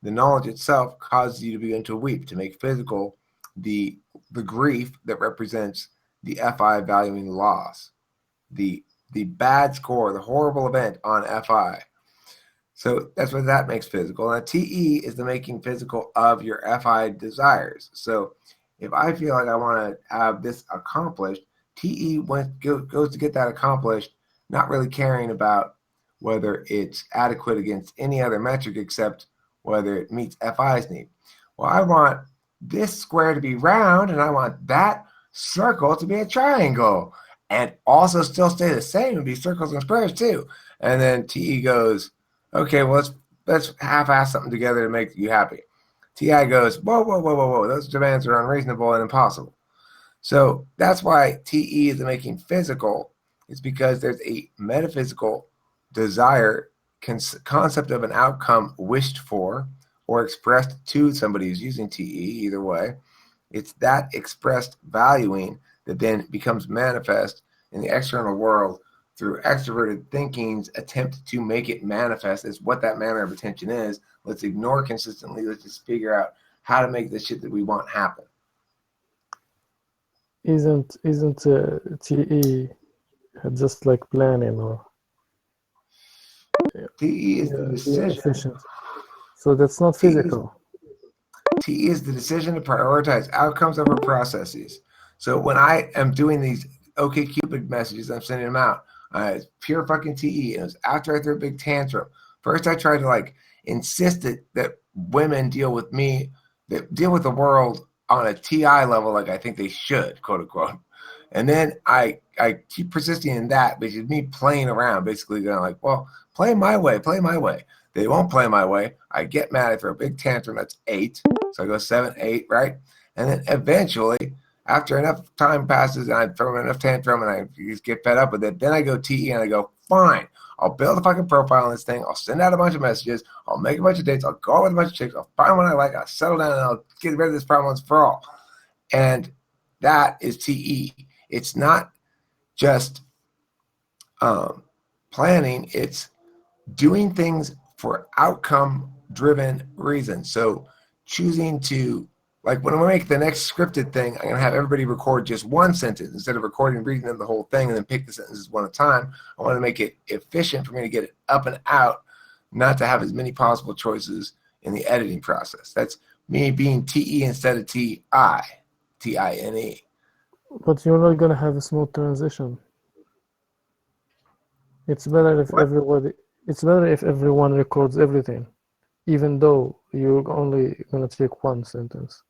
the knowledge itself causes you to begin to weep, to make physical the grief that represents the FI valuing the loss, the bad score, the horrible event on FI. So that's what that makes physical. Now TE is the making physical of your FI desires. So if I feel like I want to have this accomplished, TE goes to get that accomplished, not really caring about whether it's adequate against any other metric except whether it meets FI's need. Well, I want this square to be round, and I want that circle to be a triangle, and also still stay the same and be circles and squares too. And then TE goes, okay, well, let's half-ass something together to make you happy. TI goes, whoa, those demands are unreasonable and impossible. So that's why TE is making physical. It's because there's a metaphysical desire, concept of an outcome wished for or expressed to somebody who's using TE, either way. It's that expressed valuing that then becomes manifest in the external world through extroverted thinking's attempt to make it manifest as what that manner of attention is. Let's ignore consistently. Let's just figure out how to make the shit that we want happen. Isn't TE just like planning or? TE is the decision. Efficient. So that's not physical. TE is the decision to prioritize outcomes over processes. So when I am doing these OkCupid messages, I'm sending them out. It's pure fucking TE. And it was after I threw a big tantrum. First, I tried to like insist that women deal with me, that deal with the world on a TI level like I think they should, quote unquote. And then I keep persisting in that, which is me playing around, basically going like, well, play my way. They won't play my way. I get mad. I throw a big tantrum. That's 8. So I go 7, 8, right? And then eventually, after enough time passes and I throw enough tantrum and I just get fed up with it, then I go TE and I go, fine, I'll build a fucking profile on this thing. I'll send out a bunch of messages. I'll make a bunch of dates. I'll go out with a bunch of chicks. I'll find one I like. I'll settle down and I'll get rid of this problem once for all. And that is TE. It's not just planning. It's doing things for outcome-driven reasons. So choosing to, like when we make the next scripted thing, I'm going to have everybody record just one sentence instead of reading them the whole thing and then pick the sentences one at a time. I want to make it efficient for me to get it up and out, not to have as many possible choices in the editing process. That's me being TE instead of TI, TINE. But you're not going to have a smooth transition. It's better if everyone records everything, even though you're only going to take one sentence.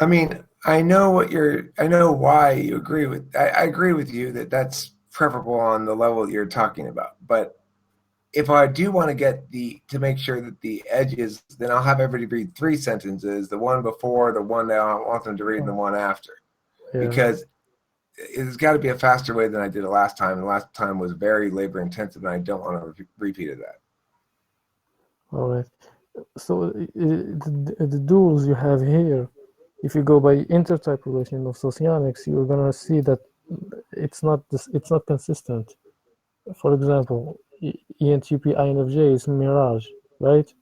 I mean, I know why you agree with. I agree with you that that's preferable on the level that you're talking about. But if I do want to get to make sure that the edges, then I'll have everybody read 3 sentences: the one before, the one that I want them to read, and the one after, because it's got to be a faster way than I did it last time. And last time was very labor intensive, and I don't want to repeat that. All right. So the tools you have here, if you go by intertype relation of socionics, you're gonna see that it's not consistent. For example, ENTP INFJ is mirage, right?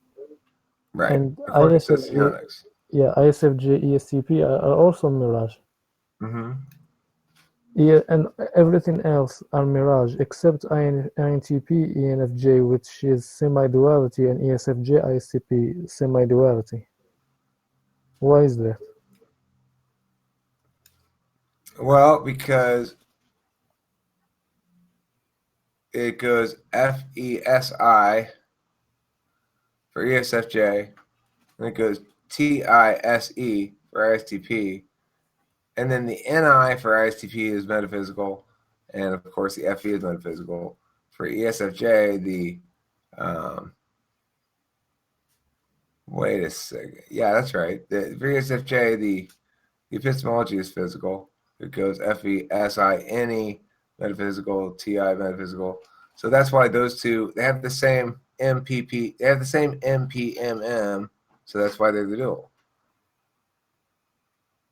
Right. And ISFJ, ESTP are also mirage. Mm-hmm. Yeah, and everything else are mirage except INTP ENFJ, which is semi-duality, and ESFJ ISTP semi-duality. Why is that? Well, because it goes FESI for ESFJ, and it goes TISE for ISTP, and then the NI for ISTP is metaphysical, and of course the FE is metaphysical. For ESFJ, wait a second. Yeah, that's right. For ESFJ, the epistemology is physical. It goes FESINE metaphysical, TI metaphysical. So that's why those two, they have the same MPP, they have the same MPMM, so that's why they're the dual.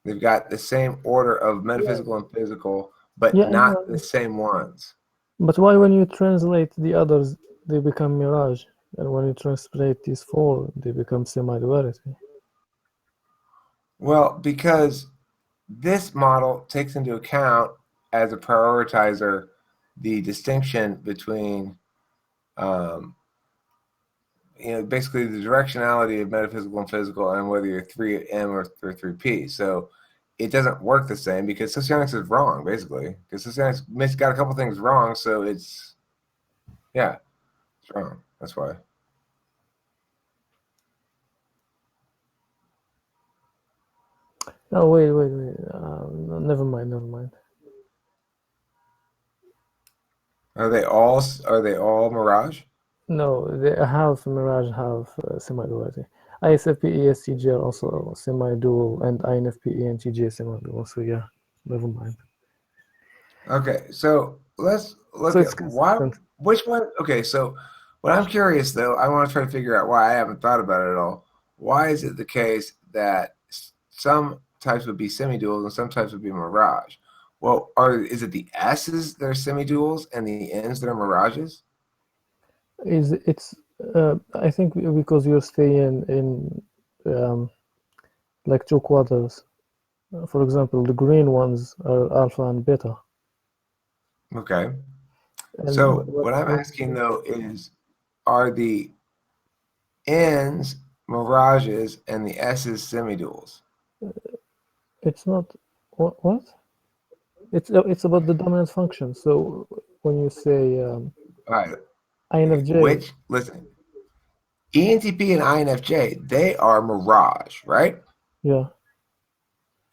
They've got the same order of metaphysical and physical, but not the same ones. But why when you translate the others, they become mirage? And when you translate these four, they become semi-duality. Well, because this model takes into account as a prioritizer the distinction between basically the directionality of metaphysical and physical, and whether you're 3M or 3P. So it doesn't work the same because socionics is wrong, basically. Because socionics got a couple things wrong, so it's wrong. That's why. No, wait. Never mind. Are they all mirage? No, they have Mirage have semi-duality. ISFP, ESTG are also semi-dual, and INFP, ENTG semi-dual. So yeah, never mind. Okay, so let's look So it's at consistent. which one. Okay, so what I'm curious though, I want to try to figure out why I haven't thought about it at all. Why is it the case that some types would be semi-duals and some types would be mirage? Well, is it the S's that are semi-duals and the N's that are mirages? It's I think because you're staying in like two quadrants. For example, the green ones are alpha and beta. Okay. And So what I'm asking though is, are the N's mirages and the S's semi-duals? it's not what? It's about the dominant function. So when you say All right. INFJ, Listen, ENTP and INFJ, they are mirage, right? yeah,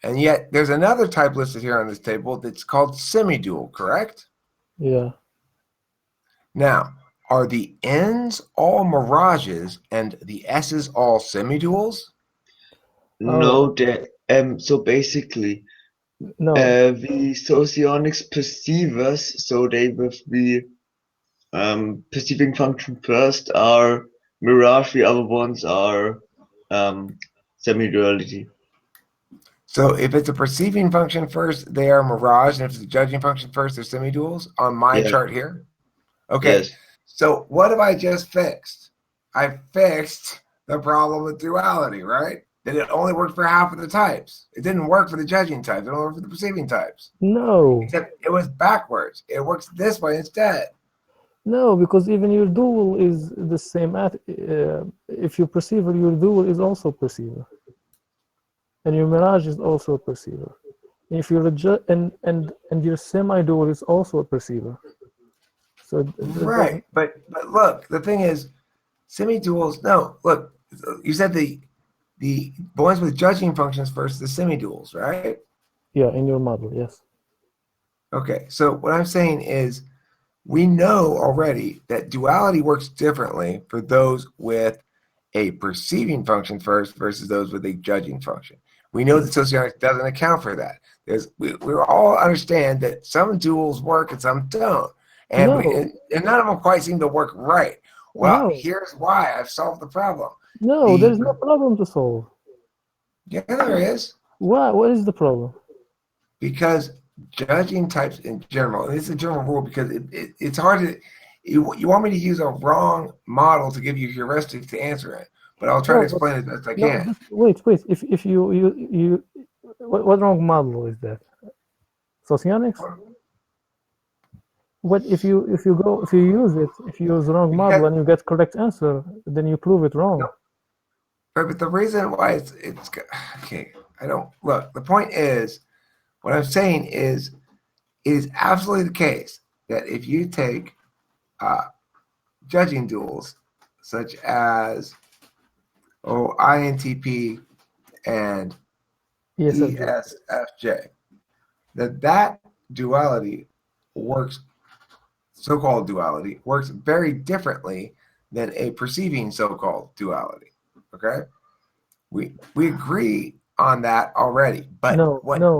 And yet there's another type listed here on this table that's called semi-dual, correct? yeah. Now, are the N's all mirages and the S's all semi-duals? Oh No, so basically, no, the socionics perceive us, so they with the perceiving function first are mirage, the other ones are semi-duality. So if it's a perceiving function first, they are mirage, and if it's a judging function first, they're semi-duals on my Yeah. chart here. Okay, Yes. so what have I just fixed? I fixed the problem with duality, right? That it only worked for half of the types. It didn't work for the judging types. It only worked for the perceiving types. no, Except it was backwards. It works this way instead. no, because even your dual is the same. If you perceiver, your dual is also perceiver, and your mirage is also a perceiver. If you're and your semi-dual is also a perceiver. So Right. But look, the thing is, semi-duals, no, look, you said the ones with judging functions first, the semi-duals, right? yeah, in your model, yes. Okay, so what I'm saying is we know already that duality works differently for those with a perceiving function first versus those with a judging function. We know that socionics doesn't account for that. We all understand that some duals work and some don't. And, No. and none of them quite seem to work right. Well, How? here's why I've solved the problem. No, there's no problem to solve. Yeah, there is. Why? What is the problem? Because judging types in general, and it's a general rule because it's hard to, you want me to use a wrong model to give you heuristics to answer it, but I'll try to explain it as best I can. Wait. If you what wrong model is that? Socionics? What if you use it, if you use the wrong model and you get correct answer, then you prove it wrong. No. But the reason why it's okay, I don't look. The point is, what I'm saying is, it is absolutely the case that if you take judging duals such as INTP and ESFJ, that duality works, so-called duality works very differently than a perceiving so-called duality. Okay, we agree on that already, but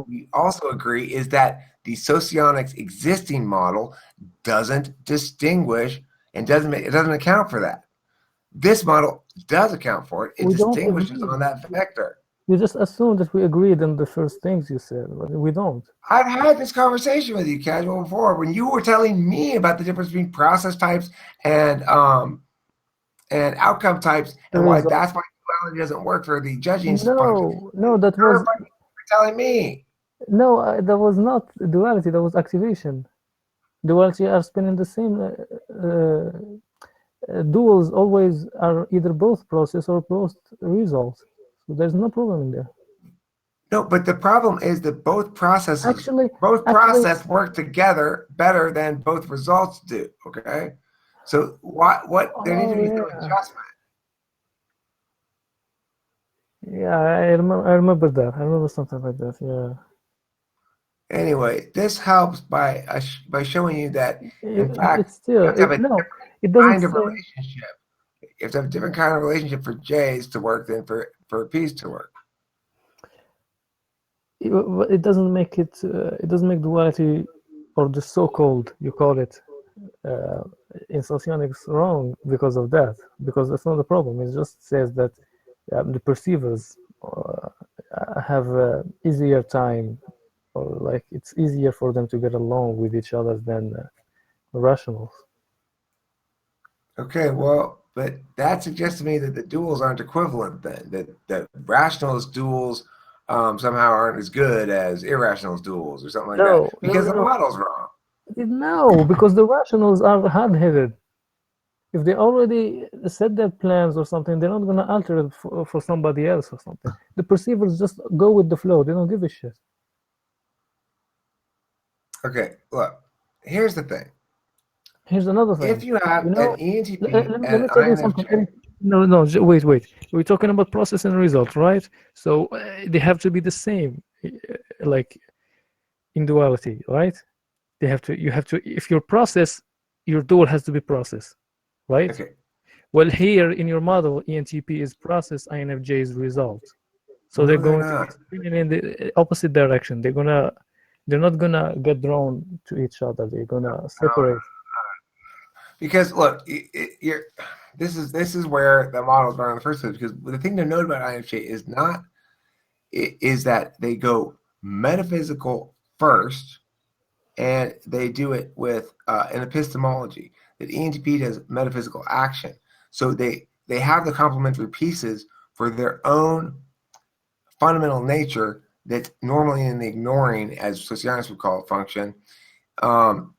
we also agree is that the socionics existing model doesn't distinguish and doesn't account for that. This model does account for it. It distinguishes on that vector. You just assume that we agreed on the first things you said, but we don't. I've had this conversation with you, Casual, before when you were telling me about the difference between process types and and outcome types, The and why result. that's why duality doesn't work for the judging function. No, that You're was telling me. no, that was not duality. That was activation. Duality are spinning the same. Duals always are either both process or both result. So there's no problem in there. No, but the problem is that both Actually, process work together better than both results do. Okay, so what there needs to be some yeah, adjustment. yeah, I remember that. I remember something like that. Yeah. Anyway, this helps by showing you that in fact It's you still have to have a no. different It doesn't kind of say. relationship. You have to have a different kind of relationship for J's to work than for P's to work. It doesn't make it. It doesn't make duality, or the so-called you call it, uh, in socionics wrong because of that. Because that's not the problem. It just says that the perceivers have easier time, or like it's easier for them to get along with each other than rationals. Okay, well, but that suggests to me that the duals aren't equivalent then. That rationalist duals somehow aren't as good as irrationalist duals or something like that No, no, because no, the no. model's wrong. No, because the rationals are hard-headed. If they already set their plans or something, they're not going to alter it for somebody else or something. The perceivers just go with the flow. They don't give a shit. Okay, look, here's the thing. Here's another If thing. you have You an know, ENTP let and me an tell you something. INFJ, No, no, wait. We're talking about process and result, right? So they have to be the same, like in duality, right? You have to, if your process, your dual has to be process, right? okay, Well, here in your model, ENTP is process, INFJ is result. So they're no, they're going to be not. spinning in the opposite direction. They're not gonna get drawn to each other. They're gonna separate. Because look, you're this is where the models are in the first place. Because the thing to note about INFJ is not is that they go metaphysical first, and they do it with an epistemology. That ENTP does metaphysical action, so they have the complementary pieces for their own fundamental nature that's normally in the ignoring, as sociologists would call it, function. Um,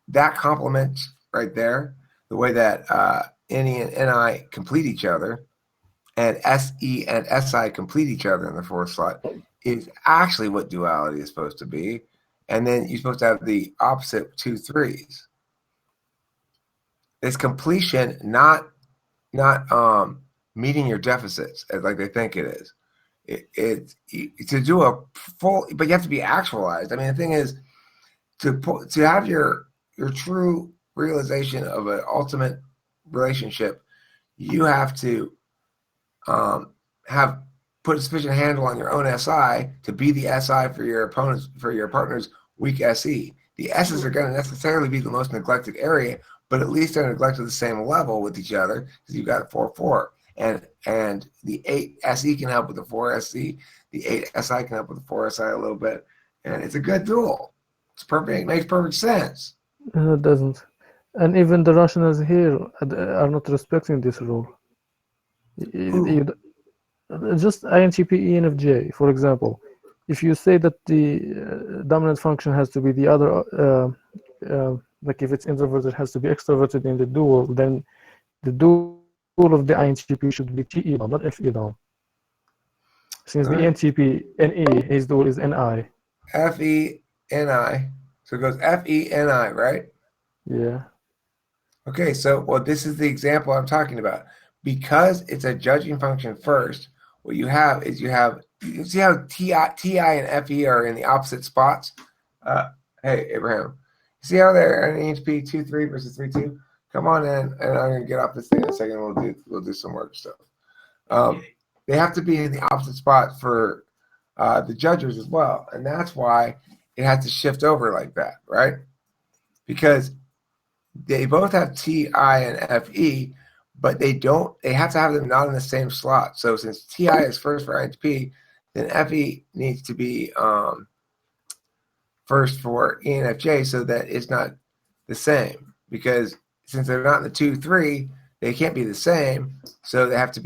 that complements right there the way that NE and NI complete each other, and SE and SI complete each other in the fourth slot is actually what duality is supposed to be. And then you're supposed to have the opposite 2 3s. It's completion, not meeting your deficits as like they think it is. To do a full, but you have to be actualized. I mean, the thing is to have your true realization of an ultimate relationship, you have to have put a sufficient handle on your own SI to be the SI for your opponents, for your partner's weak SE. The S's are going to necessarily be the most neglected area, but at least they're neglected the same level with each other because you've got 4 4. And the 8 SE can help with the 4 SE. The 8 SI can help with the 4 SI a little bit. And it's a good duel. It's perfect. It makes perfect sense. No, it doesn't. And even the rationals here are not respecting this rule. Who? Just INTP ENFJ, for example. If you say that the dominant function has to be the other, like if it's introverted, has to be extroverted in the dual, then the dual of the INTP should be TE dom, not FE dom. Since All the right. ENTP NE, his dual is NI. FENI. So it goes FENI, right? Yeah. Okay, so well, this is the example I'm talking about. Because it's a judging function first, what you have is you see how TI and FE are in the opposite spots? Hey, Abraham, you see how they're in EHP 2 3 versus 3 2? Come on in, and I'm gonna get off this thing in a second. We'll do some work stuff. They have to be in the opposite spot for the judges as well, and that's why it has to shift over like that, right? Because they both have TI and FE, but they have to have them not in the same slot. So since TI is first for INTP, then FE needs to be first for ENFJ so that it's not the same. Because since they're not in the 2 3, They can't be the same, so they have to